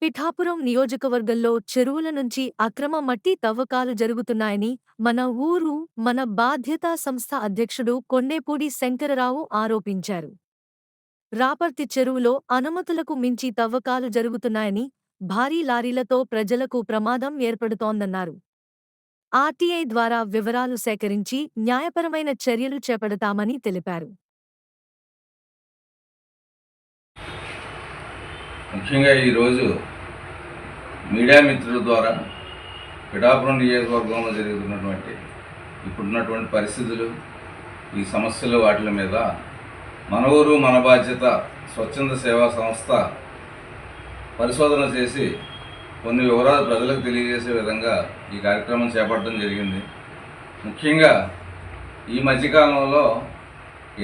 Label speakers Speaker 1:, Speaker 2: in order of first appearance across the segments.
Speaker 1: పిఠాపురం నియోజకవర్గంలో చెరువుల నుంచి అక్రమ మట్టి తవ్వకాలు జరుగుతున్నాయని మన ఊరు మన బాధ్యత సంస్థ అధ్యక్షుడు కొండేపూడి శంకరరావు ఆరోపించారు. రాపర్తి చెరువులో అనుమతులకు మించి తవ్వకాలు జరుగుతున్నాయని, భారీ లారీలతో ప్రజలకు ప్రమాదం ఏర్పడుతోందన్నారు. ఆర్టీఐ ద్వారా వివరాలు సేకరించి న్యాయపరమైన చర్యలు చేపడతామని తెలిపారు.
Speaker 2: ముఖ్యంగా ఈరోజు మీడియా మిత్రుల ద్వారా పిఠాపురం నియోజకవర్గంలో జరుగుతున్నటువంటి ఇప్పుడున్నటువంటి పరిస్థితులు, ఈ సమస్యలు, వాటి మీద మన ఊరు మన బాధ్యత స్వచ్ఛంద సేవా సంస్థ పరిశోధన చేసి కొన్ని వివరాలు ప్రజలకు తెలియజేసే విధంగా ఈ కార్యక్రమం చేపట్టడం జరిగింది. ముఖ్యంగా ఈ మధ్యకాలంలో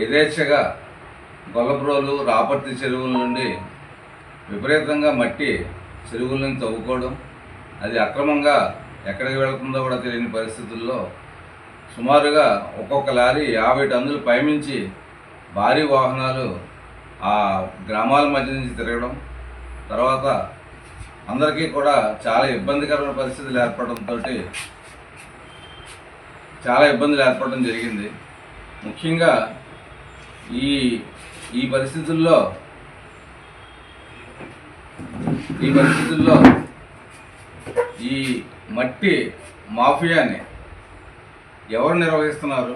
Speaker 2: యథేచ్ఛగా గొల్లప్రోలు, రాపర్తి చెరువుల నుండి విపరీతంగా మట్టి చెరువుల నుంచి తవ్వుకోవడం, అది అక్రమంగా ఎక్కడికి వెళుతుందో కూడా తెలియని పరిస్థితుల్లో సుమారుగా ఒక్కొక్క లారీ 50 టన్నులు పైమించి భారీ వాహనాలు ఆ గ్రామాల మధ్య నుంచి తిరగడం, తర్వాత అందరికీ కూడా చాలా ఇబ్బందికరమైన పరిస్థితులు ఏర్పడడం జరిగింది. ముఖ్యంగా ఈ పరిస్థితుల్లో ఈ మట్టి మాఫియాని ఎవరు నిర్వహిస్తున్నారు,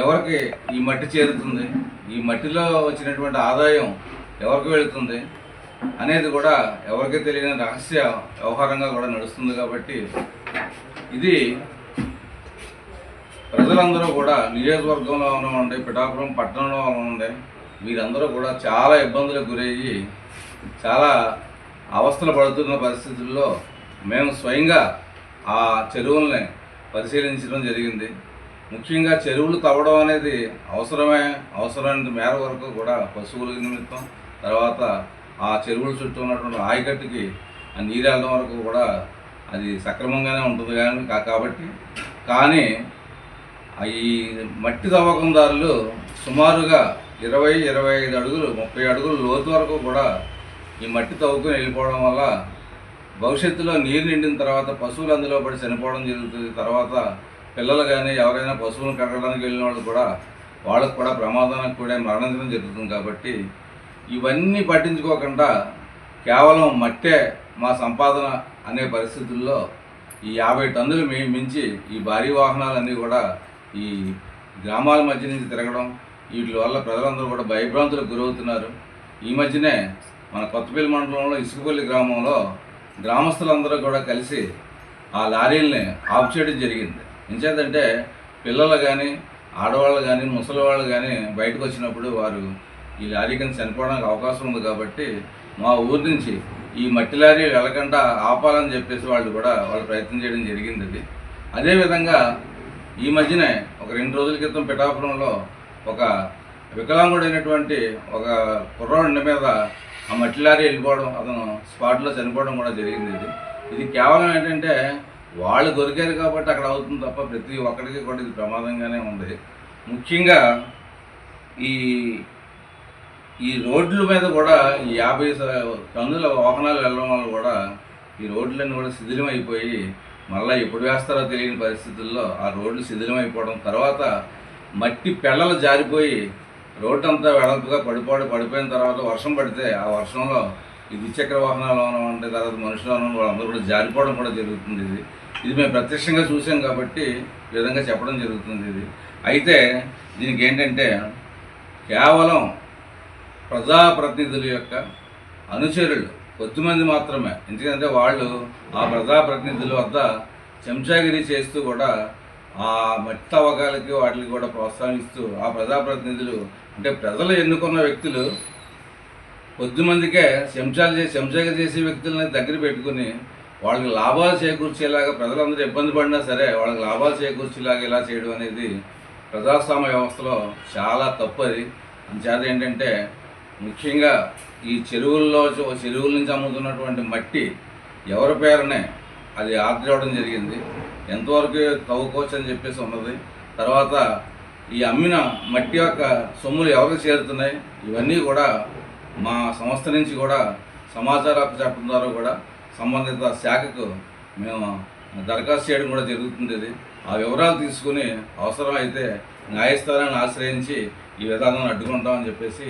Speaker 2: ఎవరికి ఈ మట్టి చేరుతుంది, ఈ మట్టిలో వచ్చినటువంటి ఆదాయం ఎవరికి వెళుతుంది అనేది కూడా ఎవరికి తెలియని రహస్య వ్యవహారంగా కూడా నడుస్తుంది. కాబట్టి ఇది ప్రజలందరూ కూడా నియోజకవర్గంలో ఉండే, పిఠాపురం పట్టణంలో ఉండే వీరందరూ కూడా చాలా ఇబ్బందులకు గురయ్యి చాలా అవస్థలు పడుతున్న పరిస్థితుల్లో మేము స్వయంగా ఆ చెరువుల్ని పరిశీలించడం జరిగింది. ముఖ్యంగా చెరువులు తవ్వడం అనేది అవసరమైన మేర వరకు కూడా పశువుల నిమిత్తం, తర్వాత ఆ చెరువుల చుట్టూ ఉన్నటువంటి ఆయకట్టుకి ఆ నీరు వెళ్ళడం వరకు కూడా అది సక్రమంగానే ఉంటుంది. కానీ ఈ మట్టి తవ్వకందారులు సుమారుగా 20-25 అడుగులు 30 అడుగులు లోతు వరకు కూడా ఈ మట్టి తవ్వుకొని వెళ్ళిపోవడం వల్ల భవిష్యత్తులో నీరు నిండిన తర్వాత పశువులు అందులో పడి చనిపోవడం జరుగుతుంది. తర్వాత పిల్లలు కానీ ఎవరైనా పశువులను కట్టడానికి వెళ్ళిన వాళ్ళు కూడా వాళ్ళకు కూడా ప్రమాదానికి కూడా మరణించడం జరుగుతుంది. కాబట్టి ఇవన్నీ పట్టించుకోకుండా కేవలం మట్టే మా సంపాదన అనే పరిస్థితుల్లో ఈ 50 టన్నులు మించి ఈ భారీ వాహనాలన్నీ కూడా ఈ గ్రామాల మధ్య నుంచి తిరగడం, వీటి వల్ల ప్రజలందరూ కూడా భయభ్రాంతులకు గురవుతున్నారు. ఈ మధ్యనే మన కొత్తపల్లి మండలంలో ఇసుకపల్లి గ్రామంలో గ్రామస్తులందరూ కూడా కలిసి ఆ లారీల్ని ఆఫ్ చేయడం జరిగింది. ఎంచేతంటే పిల్లలు కానీ, ఆడవాళ్ళు కానీ, ముసలి వాళ్ళు కానీ బయటకు వచ్చినప్పుడు వారు ఈ లారీ కింద చనిపోవడానికి అవకాశం ఉంది. కాబట్టి మా ఊరి నుంచి ఈ మట్టి లారీ వెళ్ళకుండా ఆపాలని చెప్పేసి వాళ్ళు ప్రయత్నం చేయడం జరిగింది. అదేవిధంగా ఈ మధ్యనే ఒక 2 రోజుల క్రితం పిఠాపురంలో ఒక వికలాంగుడైనటువంటి ఒక కుర్రాడి మీద ఆ మట్టి లారీ వెళ్ళిపోవడం, అతను స్పాట్లో చనిపోవడం కూడా జరిగింది. ఇది కేవలం ఏంటంటే వాళ్ళు దొరికారు కాబట్టి అక్కడ అవుతుంది తప్ప ప్రతి ఒక్కరికి కూడా ఇది ప్రమాదంగానే ఉంది. ముఖ్యంగా ఈ రోడ్ల మీద కూడా ఈ 50 టన్నుల వాహనాలు వెళ్ళడం వల్ల కూడా ఈ రోడ్లన్నీ కూడా శిథిలమైపోయి మళ్ళీ ఎప్పుడు వేస్తారో తెలియని పరిస్థితుల్లో ఆ రోడ్లు శిథిలమైపోవడం, తర్వాత మట్టి పెళ్ళలు జారిపోయి రోడ్డు అంతా వెడల్పుగా పడిపోయిన తర్వాత వర్షం పడితే ఆ వర్షంలో ఈ ద్విచక్ర వాహనాలు అంటే తర్వాత మనుషులు వాళ్ళందరూ కూడా జారిపోవడం కూడా జరుగుతుంది. ఇది మేము ప్రత్యక్షంగా చూసాం కాబట్టి ఈ విధంగా చెప్పడం జరుగుతుంది. అయితే దీనికి ఏంటంటే కేవలం ప్రజాప్రతినిధుల యొక్క అనుచరులు కొద్దిమంది మాత్రమే, ఎందుకంటే వాళ్ళు ఆ ప్రజాప్రతినిధుల వద్ద చెంచాగిరి చేస్తూ కూడా ఆ మట్టి తవ్వకాలకి వాటికి కూడా ప్రోత్సహిస్తూ ఆ ప్రజాప్రతినిధులు అంటే ప్రజలు ఎన్నుకున్న వ్యక్తులు కొద్దిమందికే చెంచాగిరి చేసే వ్యక్తులని దగ్గర పెట్టుకుని వాళ్ళకి లాభాలు చేకూర్చేలాగా, ప్రజలందరూ ఇబ్బంది పడినా సరే వాళ్ళకి లాభాలు చేకూర్చేలాగా ఇలా చేయడం అనేది ప్రజాస్వామ్య వ్యవస్థలో చాలా తప్పది. అంచేత ఏంటంటే ముఖ్యంగా ఈ చెరువుల నుంచి అమ్ముతున్నటువంటి మట్టి ఎవరి పేరునే అది ఆర్డర్ ఇవ్వడం జరిగింది. ఎంతవరకు తవ్వుకోవచ్చు అని చెప్పేసి ఉన్నది. తర్వాత ఈ అమ్మిన మట్టి యొక్క సొమ్ములు ఎవరికి చేరుతున్నాయి, ఇవన్నీ కూడా మా సంస్థ నుంచి కూడా సమాచార హక్కు చట్టం ద్వారా కూడా సంబంధిత శాఖకు మేము దరఖాస్తు చేయడం కూడా జరుగుతుంది. ఇది ఆ వివరాలు తీసుకుని అవసరమైతే న్యాయస్థానాన్ని ఆశ్రయించి ఈ విధానాన్ని అడ్డుకుంటామని చెప్పేసి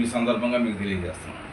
Speaker 2: ఈ సందర్భంగా మీకు తెలియజేస్తున్నాను.